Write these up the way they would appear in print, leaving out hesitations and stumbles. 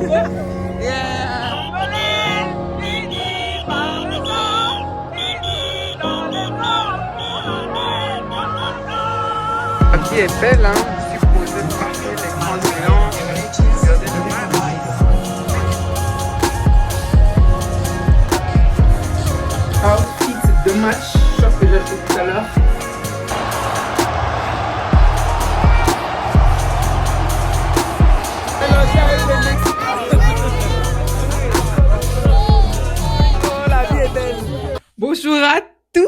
Yeah. La vie est belle, hein. Je suis posé passer l'écran géant. Regardez le match. Outfit de match, chose que j'ai acheté tout à l'heure. Oh, la vie est belle. Bonjour à tous.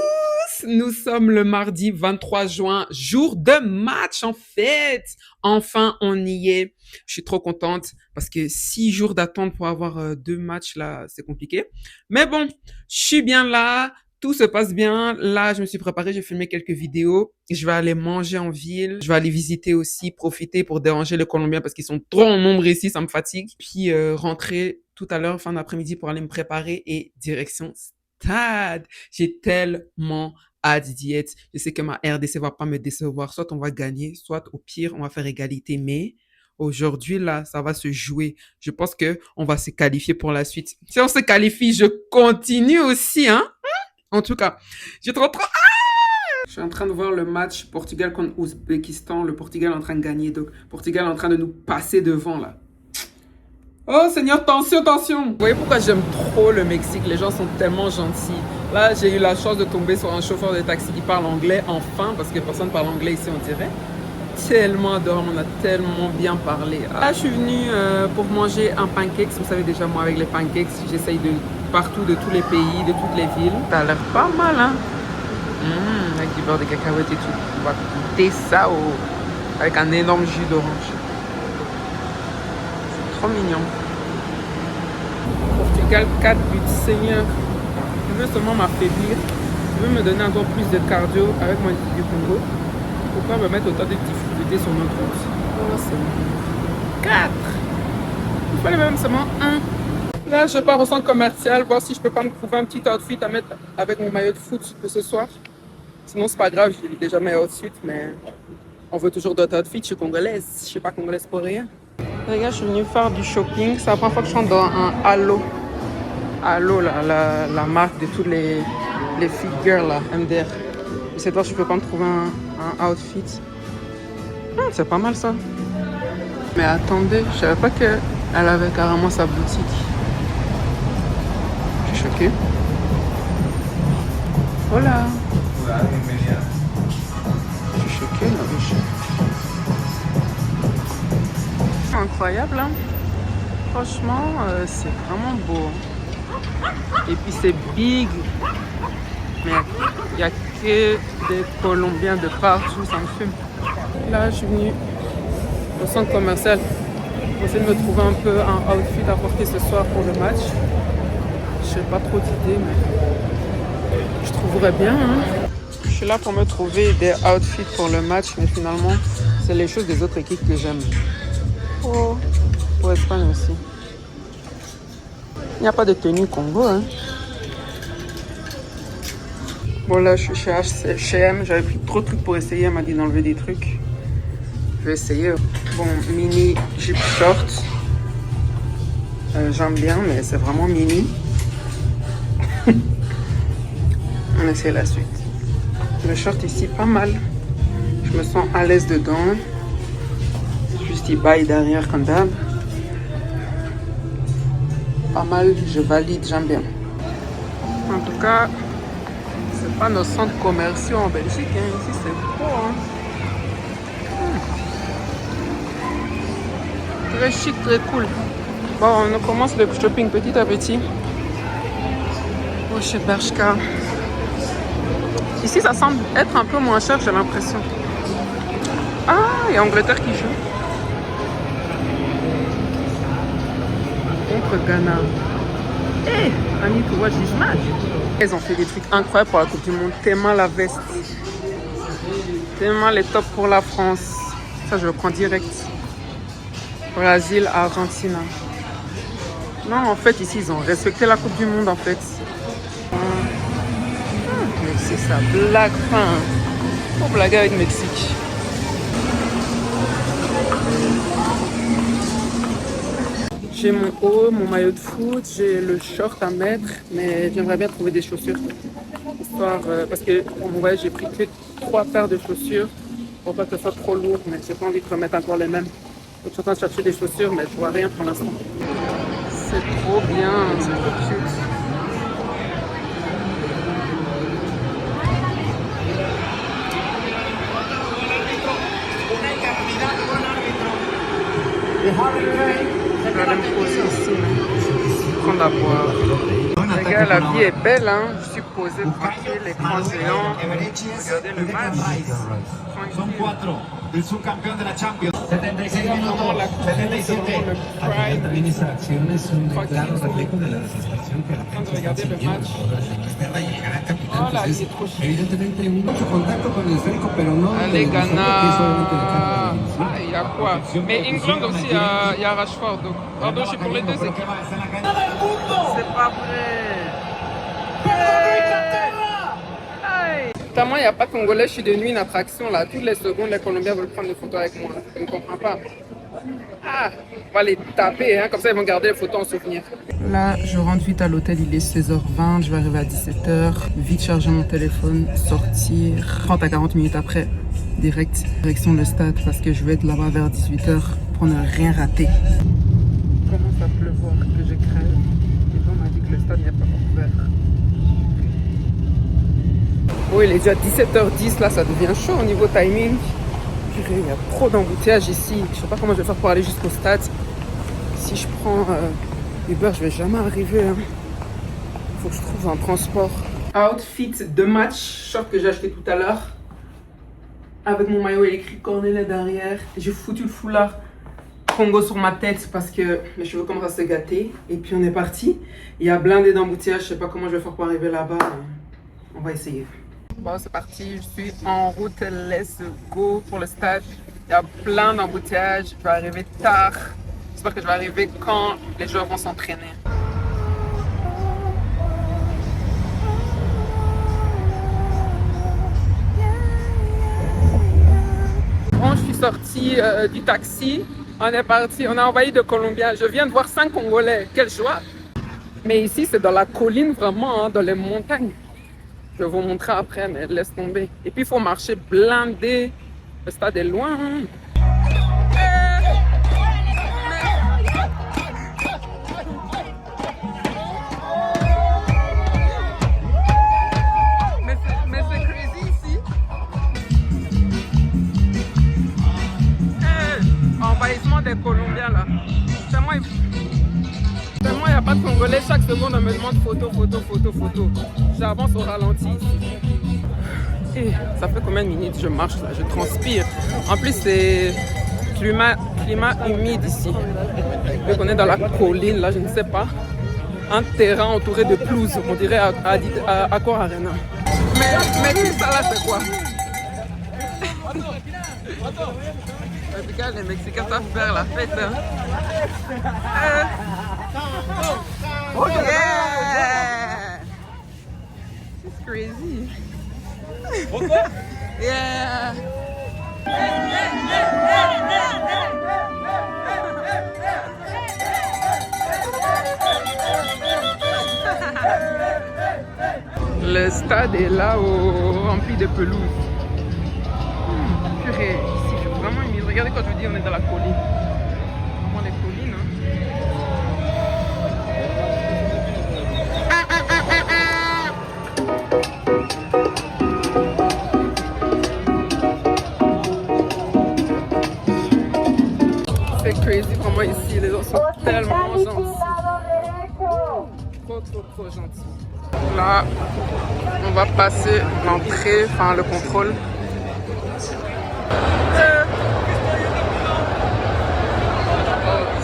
Nous sommes le mardi 23 juin, jour de match en fait. Enfin, on y est. Je suis trop contente parce que 6 jours d'attente pour avoir 2 matchs là, c'est compliqué. Mais bon, je suis bien là. Tout se passe bien. Là, je me suis préparée, j'ai filmé quelques vidéos. Je vais aller manger en ville. Je vais aller visiter aussi, profiter pour déranger les Colombiens parce qu'ils sont trop en nombre ici, ça me fatigue. Puis rentrer tout à l'heure, fin d'après-midi, pour aller me préparer et direction stade. J'ai tellement hâte d'y être. Je sais que ma RDC va pas me décevoir. Soit on va gagner, soit au pire, on va faire égalité. Mais aujourd'hui, là, ça va se jouer. Je pense que on va se qualifier pour la suite. Si on se qualifie, je continue aussi, hein. En tout cas, j'ai trop. Je suis en train de voir le match Portugal contre Ouzbékistan. Le Portugal est en train de gagner. Donc, Portugal est en train de nous passer devant, là. Oh Seigneur, tension, tension. Vous voyez pourquoi j'aime trop le Mexique? Les gens sont tellement gentils. Là, j'ai eu la chance de tomber sur un chauffeur de taxi qui parle anglais, enfin, parce que personne ne parle anglais ici, on dirait. Tellement adorable, on a tellement bien parlé. Là, je suis venue pour manger un pancake. Vous savez déjà, moi, avec les pancakes, j'essaye de partout, de tous les pays, de toutes les villes. Ça a l'air pas mal, hein? Avec du beurre de cacahuètes et tout. On va goûter ça avec un énorme jus d'orange. C'est trop mignon. Portugal, 4 buts. Seigneur, je veux seulement m'affaiblir. Je veux me donner encore plus de cardio avec mon équipe du Congo. Pourquoi me mettre autant de difficultés sur notre route? Oh, c'est 4. Il fallait même seulement 1. Là, je pars au centre commercial, voir si je peux pas me trouver un petit outfit à mettre avec mon maillot de foot de ce soir. Sinon, c'est pas grave, j'ai déjà mes outfits, mais on veut toujours d'autres outfits. Je suis congolaise, je suis pas congolaise pour rien. Les gars, je suis venue faire du shopping. C'est la première fois que je rentre dans un Halo. Halo, la marque de toutes les figures, là, MDR. Cette fois, je peux pas me trouver un outfit. C'est pas mal ça. Mais attendez, je savais pas qu'elle avait carrément sa boutique. Je suis choquée. Hola. Je suis choquée, la biche. Incroyable, hein. Franchement, c'est vraiment beau. Et puis c'est big. Mais il n'y a que des Colombiens de partout, ça me fume. Là, je suis venue au centre commercial pour essayer de me trouver un peu un outfit à porter ce soir pour le match. Je n'ai pas trop d'idées, mais je trouverais bien. Hein. Je suis là pour me trouver des outfits pour le match, mais finalement, c'est les choses des autres équipes que j'aime. Oh, pour Espagne aussi. Il n'y a pas de tenue Congo, hein. Bon là je suis chez H&M, j'avais pris trop de trucs pour essayer, elle m'a dit d'enlever des trucs. Je vais essayer. Bon, mini jupe short. J'aime bien mais c'est vraiment mini. On essaie la suite. Le short ici pas mal. Je me sens à l'aise dedans. Juste il baille derrière comme d'hab. Pas mal, je valide, j'aime bien. En tout cas, c'est pas nos centres commerciaux en Belgique, hein. Ici c'est beau. Hein. Très chic, très cool. Bon, on commence le shopping petit à petit. Oh, chez Bershka. Ici ça semble être un peu moins cher, j'ai l'impression. Ah, il y a Angleterre qui joue. Contre Ghana. Hey, I need to watch this match. Ils ont fait des trucs incroyables pour la Coupe du Monde. Tellement la veste. Tellement les tops pour la France. Ça, je le prends direct. Brésil, Argentine. Non, en fait, ici, ils ont respecté la Coupe du Monde, en fait. Mais c'est ça, blague fin. Pour blaguer avec Mexique. Je J'ai mon haut, mon maillot de foot, j'ai le short à mettre, mais j'aimerais bien trouver des chaussures. Histoire, parce que pour mon voyage, j'ai pris que 3 paires de chaussures pour pas que ce soit trop lourd, mais j'ai pas envie de remettre encore les mêmes. Donc je suis en train de chercher des chaussures, mais je vois rien pour l'instant. C'est trop bien, c'est trop cute. Je vais aller me poser ici, prendre à boire. Les gars, la vie est belle, hein. Je suis posé tranquille, l'écran géant. Regardez le match. Il subcampeón de la Champions. 76 Vraiment, la minutos, course, c'est 77. vraiment le pride. También esa acción es un Tranquille, claro reflejo de la desesperación que la en train de gente está regarder le sintiendo match. por Inglaterra y llegar al capitán. Oh là, Pues il est trop chiant. evidentemente mucho contacto con el esférico, pero no Allez, de Ghana. que es obviamente de cara a la división. Ah, il y a quoi? Mais England aussi, il y a Rashford. Donc, pardon, je suis pour les deux équipes. C'est pas vrai. Moi, il n'y a pas de Congolais, je suis devenue une attraction là. Toutes les secondes, les Colombiens veulent prendre des photos avec moi. Je ne comprends pas. Ah, on va les taper, hein, comme ça ils vont garder les photos en souvenir. Là, je rentre vite à l'hôtel, il est 16h20, je vais arriver à 17h. Vite charger mon téléphone, sortir. 30 à 40 minutes après, direct, direction le stade parce que je vais être là-bas vers 18h pour ne rien rater. Il commence à pleuvoir, que je crève. Et on m'a dit que le stade n'est pas ouvert. Oh, il est déjà 17h10, là ça devient chaud au niveau timing. Il y a trop d'embouteillages ici. Je sais pas comment je vais faire pour aller jusqu'au stade. Si je prends Uber, je vais jamais arriver. Hein. Faut que je trouve un transport. Outfit de match, short que j'ai acheté tout à l'heure. Avec mon maillot électrique cornelet derrière. J'ai foutu le foulard Congo sur ma tête parce que mes cheveux commencent à se gâter. Et puis on est parti. Il y a blindé d'embouteillages. Je sais pas comment je vais faire pour arriver là-bas. On va essayer. Bon, c'est parti, je suis en route, let's go pour le stade. Il y a plein d'embouteillages, je vais arriver tard. J'espère que je vais arriver quand les joueurs vont s'entraîner. Bon, je suis sortie du taxi, on est parti, on a envahi de Colombiens. Je viens de voir 5 Congolais, quelle joie! Mais ici, c'est dans la colline vraiment, hein, dans les montagnes. Je vais vous montrer après, mais laisse tomber. Et puis, il faut marcher blindé. Le stade est loin. Hein. Mais c'est crazy ici. Envahissement des Colombiens, là. Tellement il n'y a pas de Congolais, chaque seconde on me demande photo. J'avance au ralenti ici. Et ça fait combien de minutes je marche là, je transpire. En plus c'est climat humide ici. Vu qu'on est dans la colline là, je ne sais pas. Un terrain entouré de pelouse, on dirait à Accor Arena. Mais tout ça là c'est quoi? En tout cas les Mexicains savent faire la fête. Hein. Oh yeah! It's crazy. Yeah. Le stade est là rempli de pelouse. Purée, ici il fait vraiment humide. Regardez quand je vous dis on est dans la colline. Vraiment les collines. Hein. C'est crazy vraiment ici, les gens sont tellement gentils. Trop gentils. Là, on va passer l'entrée, enfin le contrôle. C'est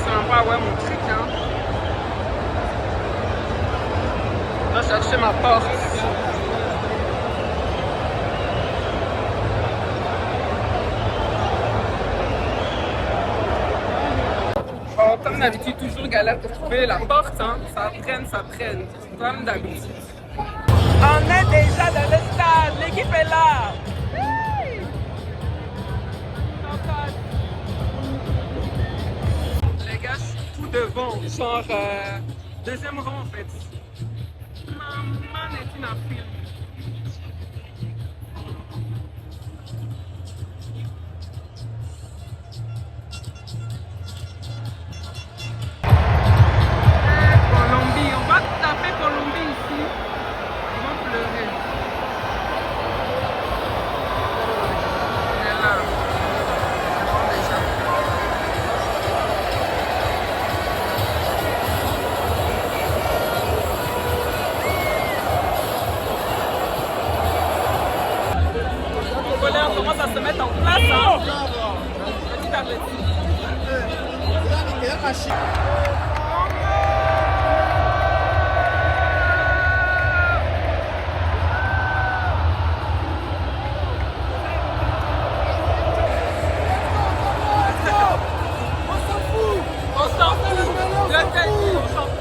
sympa, ouais, mon truc, hein. Là, j'ai cherché ma porte. Bon, comme d'habitude, toujours galère pour trouver la porte, hein. Ça traîne, comme d'habitude. On est déjà dans le stade, l'équipe est là. Les gars, je suis tout devant, genre deuxième rang en fait. Maman est une affaire. Colombie, on va taper Colombie ici. Ils vont pleurer. On est là. C'est bon déjà. On commence à se mettre en place. Hein? Petit à petit. On s'en fout. Le technique, on s'en fout.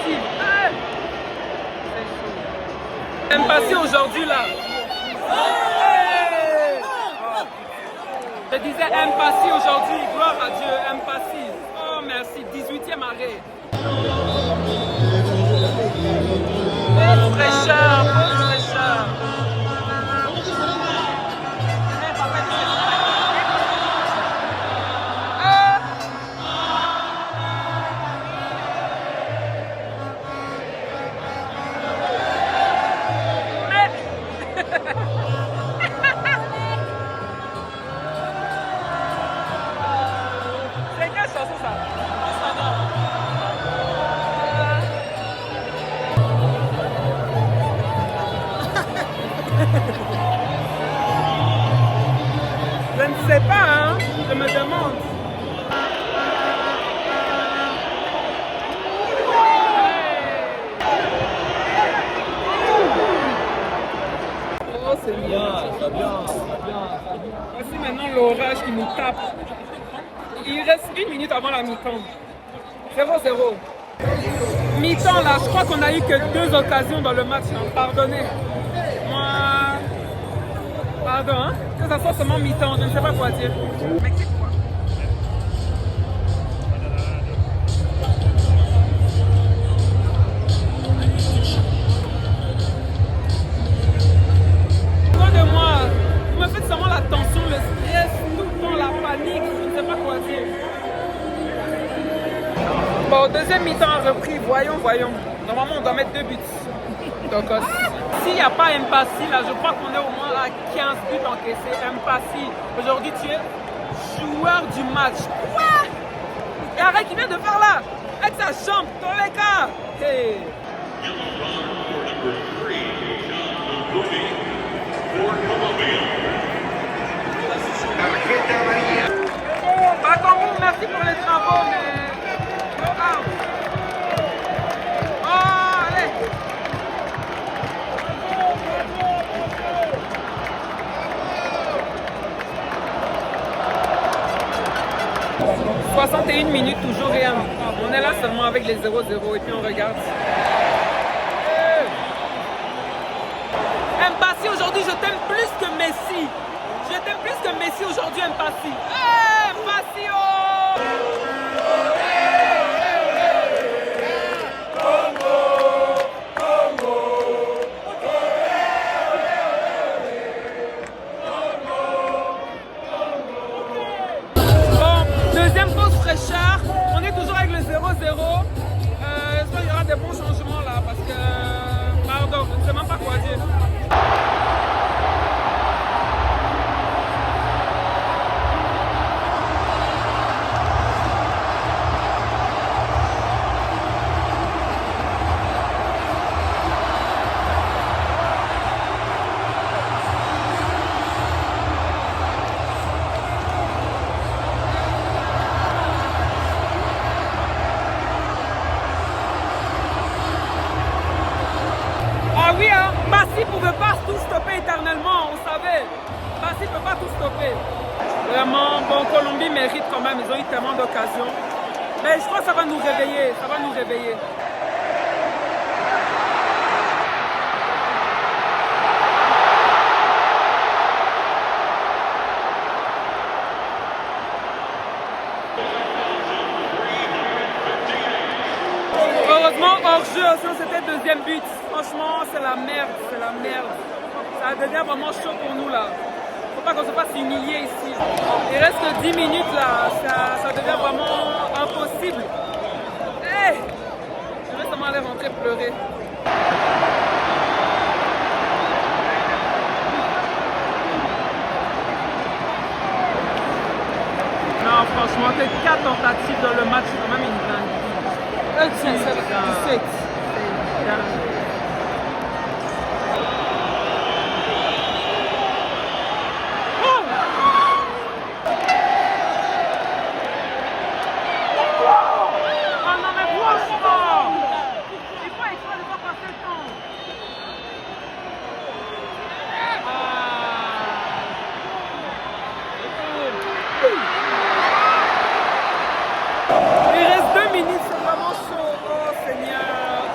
impassible. Impassible aujourd'hui là. Je disais impassible aujourd'hui, gloire à Dieu, impassible. Oh merci, 18e arrêt. Pause fraîcheur, pause fraîcheur. C'est quelle chanson ça? 1. Voici maintenant l'orage qui nous tape. Il reste 1 minute avant la mi-temps. 0-0. Mi-temps là, je crois qu'on a eu que 2 occasions dans le match. Hein. Pardonnez. Moi... Pardon, hein? Que ça soit seulement mi-temps, je ne sais pas quoi dire. Mais c'est quoi? Loin de moi, vous me faites seulement la tension, le stress, tout le temps, la panique, je ne sais pas quoi dire. Bon, deuxième mi-temps a repris, voyons. Normalement, on doit mettre 2 buts. Donc, s'il n'y a pas Mpassi, là, je crois qu'on est au moins à 15 buts encaissés. Mpassi, aujourd'hui, tu es joueur du match. Quoi? Et arrête, qu'il vient de faire là, avec sa jambe, dans les cas. Hey. Bakambu, merci pour les travaux, mais... Oh, allez. « 61 minutes, toujours rien. On est là seulement avec les 0-0 et puis on regarde. Mpassi aujourd'hui, je t'aime plus que Messi. Je t'aime plus que Messi aujourd'hui, Mpassi. Mpassi, oh! Deuxième pause fraîcheur, on est toujours avec le 0-0. J'espère qu'il y aura des bons changements là parce que, pardon, je ne sais même pas quoi dire. Ah oui, hein, Bassi ne pouvait pas tout stopper éternellement, on savait. Bassi ne peut pas tout stopper. Vraiment, bon, Colombie mérite quand même, ils ont eu tellement d'occasions. Mais je crois que ça va nous réveiller, Heureusement, hors jeu, sinon c'était le deuxième but. Franchement, c'est la merde. Ça devient vraiment chaud pour nous là. Faut pas qu'on se fasse humilier ici. Il reste que 10 minutes là, ça devient vraiment impossible. Hey! Je vais seulement aller rentrer pleurer. Non, franchement, c'est 4 tentatives dans le match, c'est quand même une dingue. 17. Il reste 2 minutes, c'est vraiment chaud. Oh Seigneur.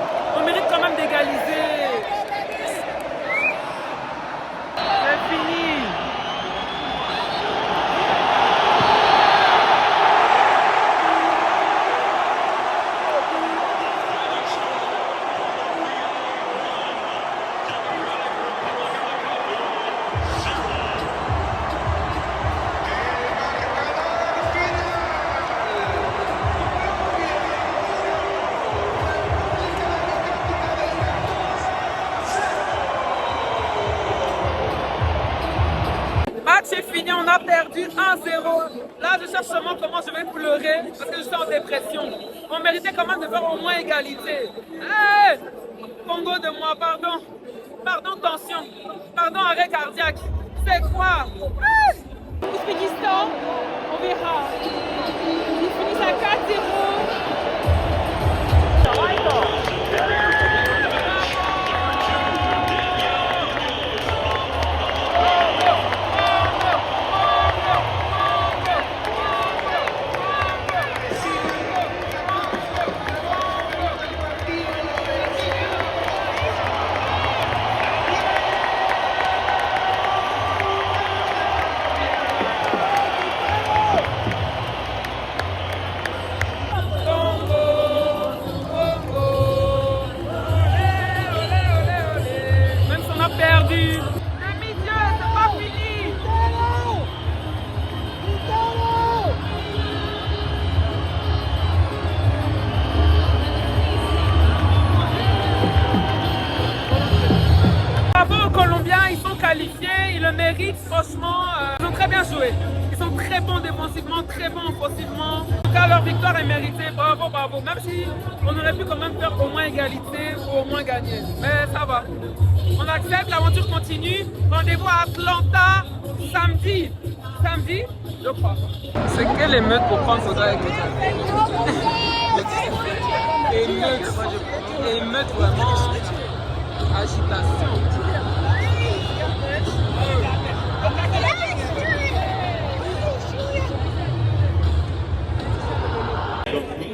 perdu 1-0. Là, je cherche seulement comment je vais pleurer parce que je suis en dépression. On méritait quand même de faire au moins égalité. Hey! Congo de moi, pardon. Pardon, tension. Pardon, arrêt cardiaque. C'est quoi? Hey! Ouzbékistan, on verra. Ils finissent à 4-0. Même si on a perdu. Mes dieux, c'est pas fini. Bravo aux Colombiens, ils sont qualifiés, ils le méritent, franchement. Ils ont très bien joué. Ils sont très bons défensivement, très bons offensivement. En tout cas, leur victoire est méritée. Bravo, bravo. Même si on aurait pu quand même faire au moins égalité ou au moins gagner. Mais ça va. On accepte, l'aventure continue. Rendez-vous à Atlanta samedi. Samedi, je crois. C'est quelle émeute pour prendre photo avec les émeute. Émeute vraiment. Agitation.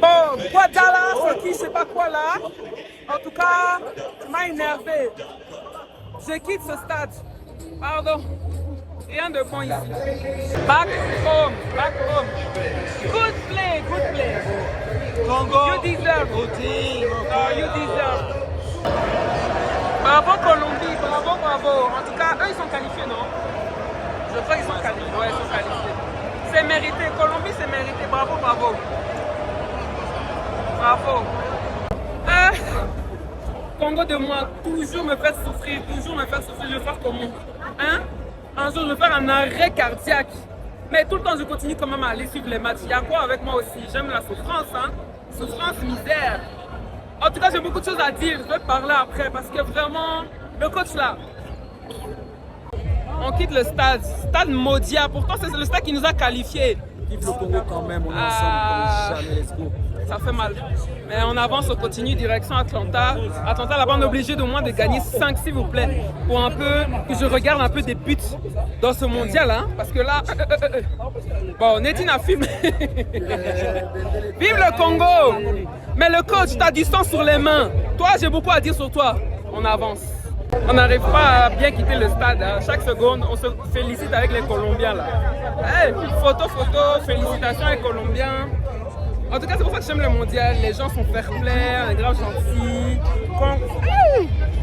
Bon, Guadala, c'est qui, je sais pas quoi là. En tout cas, tu m'as énervé. Je quitte ce stade. Pardon. Rien de bon ici. Back home, back home. Good play, good play. Congo. You deserve. You deserve. Bravo Colombie, bravo, bravo. En tout cas, eux ils sont qualifiés, non? Je crois qu'ils sont qualifiés. Ouais, ils sont qualifiés. C'est mérité. Colombie, c'est mérité. Bravo, bravo. Bravo. Congo de moi, toujours me faire souffrir, toujours me faire souffrir. Je vais faire comment? Hein? Un jour, je vais faire un arrêt cardiaque. Mais tout le temps, je continue quand même à aller suivre les matchs. Il y a quoi avec moi aussi? J'aime la souffrance, hein? Souffrance, misère. En tout cas, j'ai beaucoup de choses à dire. Je vais parler après parce que vraiment, le coach là, on quitte le stade. Stade Maudia. Pourtant, c'est le stade qui nous a qualifiés. Vive le Congo quand même, on est ensemble comme jamais, let's go. Ça fait mal. Mais on avance, on continue, direction Atlanta. Atlanta, là-bas, on est obligé de moins de gagner 5, s'il vous plaît. Pour un peu, que je regarde un peu des buts dans ce mondial. Hein, parce que là, bon, Netine a filmé. Vive le Congo! Mais le coach, t'as du sang sur les mains. Toi, j'ai beaucoup à dire sur toi. On avance. On n'arrive pas à bien quitter le stade. Hein. Chaque seconde, on se félicite avec les Colombiens là. Hey, photo, félicitations les Colombiens. En tout cas, c'est pour ça que j'aime le mondial. Les gens sont fair play, on est grave gentils.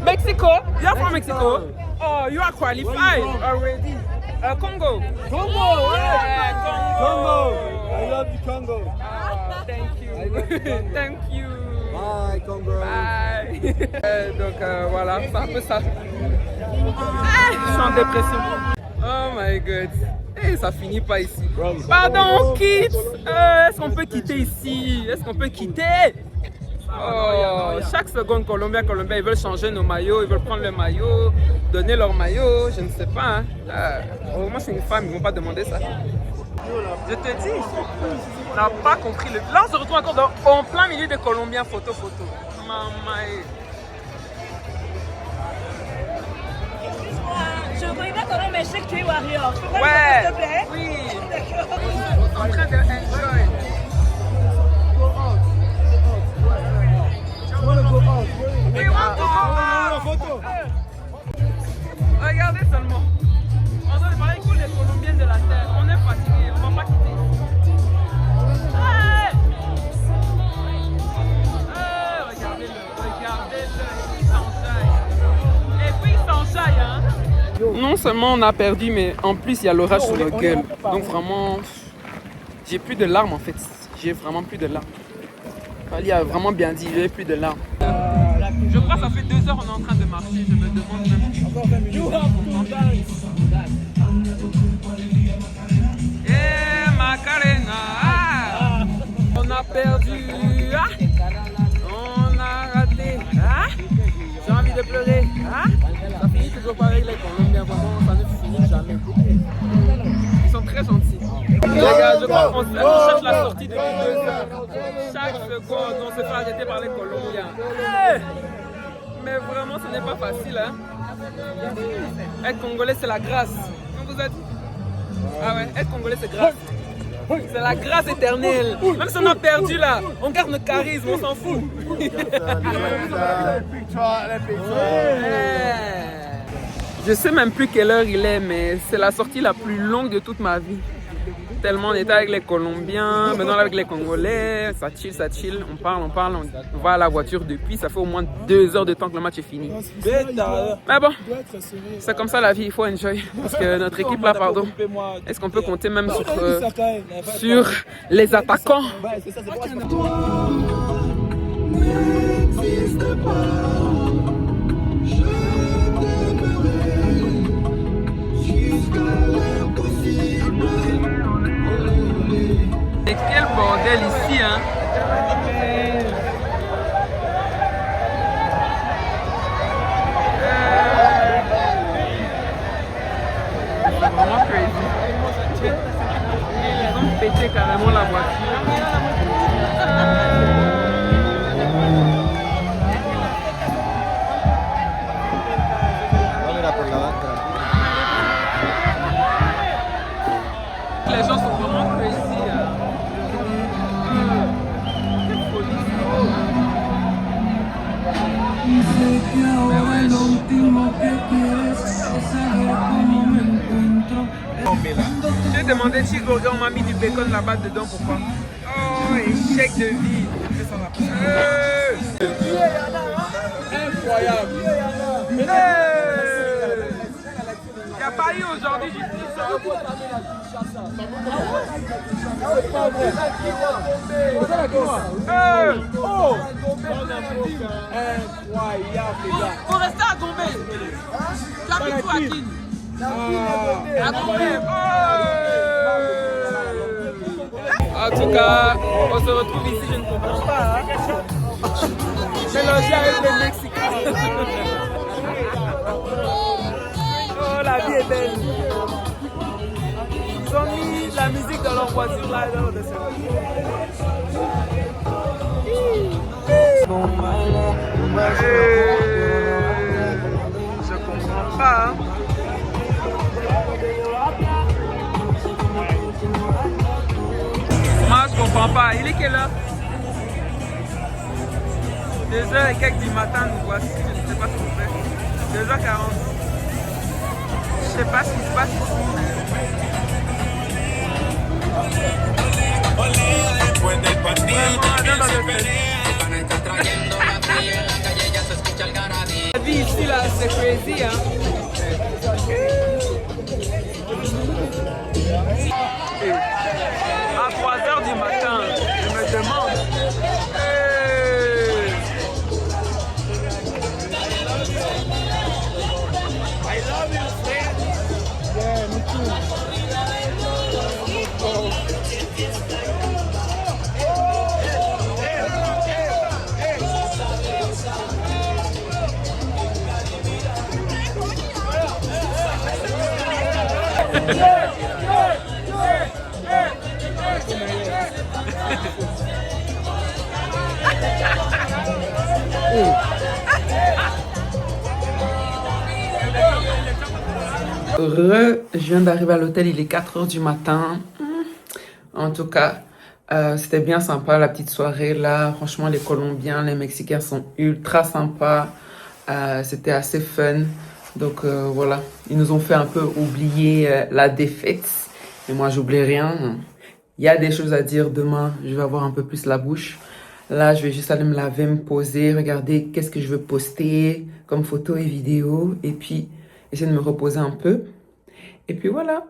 Mexico, you're from Mexico. Oh, you are qualified already. Congo. Congo, yeah, Congo. I love you Congo. Oh, thank you. Thank you. Bye Congo. Bye. Donc voilà, c'est un peu ça. Je suis en dépression. Oh my god. Et ça finit pas ici. Pardon, on quitte. Est-ce qu'on peut quitter ici? Est-ce qu'on peut quitter? Oh, chaque seconde, Colombien, ils veulent changer nos maillots, ils veulent prendre le maillot, donner leur maillot, je ne sais pas. Hein. Moi, c'est une femme, ils ne vont pas demander ça. Je te dis, on n'a pas compris. Là, on se retrouve encore en plein milieu des Colombiens, photo. Maman. Je voudrais quand même chez K Warrior. Je peux pas Ouais, s'il te plaît? oui. D'accord. En train de enjoy. We want to go out. Regardez seulement. On doit parler avec les Colombiens de la terre. On est fatigués, on va pas quitter. Hey! Regardez-le, il s'enjaille. Et puis il s'enjaille, hein. Non seulement on a perdu, mais en plus il y a l'orage sur le gueule. Donc vraiment, j'ai plus de larmes en fait. J'ai vraiment plus de larmes. Fali a vraiment bien dit, j'ai plus de larmes. Je crois que ça fait 2 heures qu'on est en train de marcher. Je me demande même. Arena. Ah. On a perdu. Ah. On a raté. Ah. J'ai envie de pleurer. Ah. Ça finit toujours pareil les Colombiens. Vraiment, ça ne finit jamais. Ils sont très gentils. Les gars, je crois qu'on cherche la sortie depuis 2 heures. Chaque seconde, on se fait arrêter par les Colombiens. Hey. Mais vraiment, ce n'est pas facile. Hein? Être Congolais, c'est la grâce. Comme vous êtes. Ah ouais, être Congolais, c'est grâce. C'est la grâce éternelle. Même si on a perdu là, on garde notre charisme, on s'en fout. Je sais même plus quelle heure il est, mais c'est la sortie la plus longue de toute ma vie. Tellement on était avec les Colombiens, maintenant avec les Congolais, ça chill, on parle, on va à la voiture depuis, ça fait au moins 2 heures de temps que le match est fini. Mais bon, c'est comme ça la vie, il faut enjoy. Parce que notre équipe là, pardon, est-ce qu'on peut compter même sur les attaquants? Et quel bordel ici, hein? C'est vraiment crazy. Ils ont pété carrément la voiture. Les gens sont vraiment crazy. J'ai demandé si on m'a mis du bacon là-bas dedans, pourquoi? Oh, échec de vie. Incroyable. Il n'y a pas eu aujourd'hui, j'ai dit ça. C'est pas vrai. Incroyable, les gars. Faut rester à tomber. Tu as mis tout à qui? À tomber. En tout cas, on se retrouve ici, je ne comprends pas. Mélangé avec les Mexicains. Oh, la vie est belle. Ils ont mis la musique dans leur voiture là. Je comprends pas. Hein. Moi, je comprends pas. Il est quelle heure? 2h et quelques du matin, nous voici. Je ne sais pas ce qu'on fait. 2h40. Je sais pas ce qui se passe ici. La vie ici, là, c'est crazy, hein. À 3h du matin, je me demande. I love you, man. Yeah, me too. Je viens d'arriver à l'hôtel, il est 4h du matin. En tout cas, c'était bien sympa la petite soirée là. Franchement, les Colombiens, les Mexicains sont ultra sympas. C'était assez fun. Donc voilà, ils nous ont fait un peu oublier la défaite. Mais moi, j'oublie rien. Il y a des choses à dire demain. Je vais avoir un peu plus la bouche. Là, je vais juste aller me laver, me poser, regarder qu'est-ce que je veux poster comme photo et vidéo. Et puis, essayer de me reposer un peu. Et puis voilà.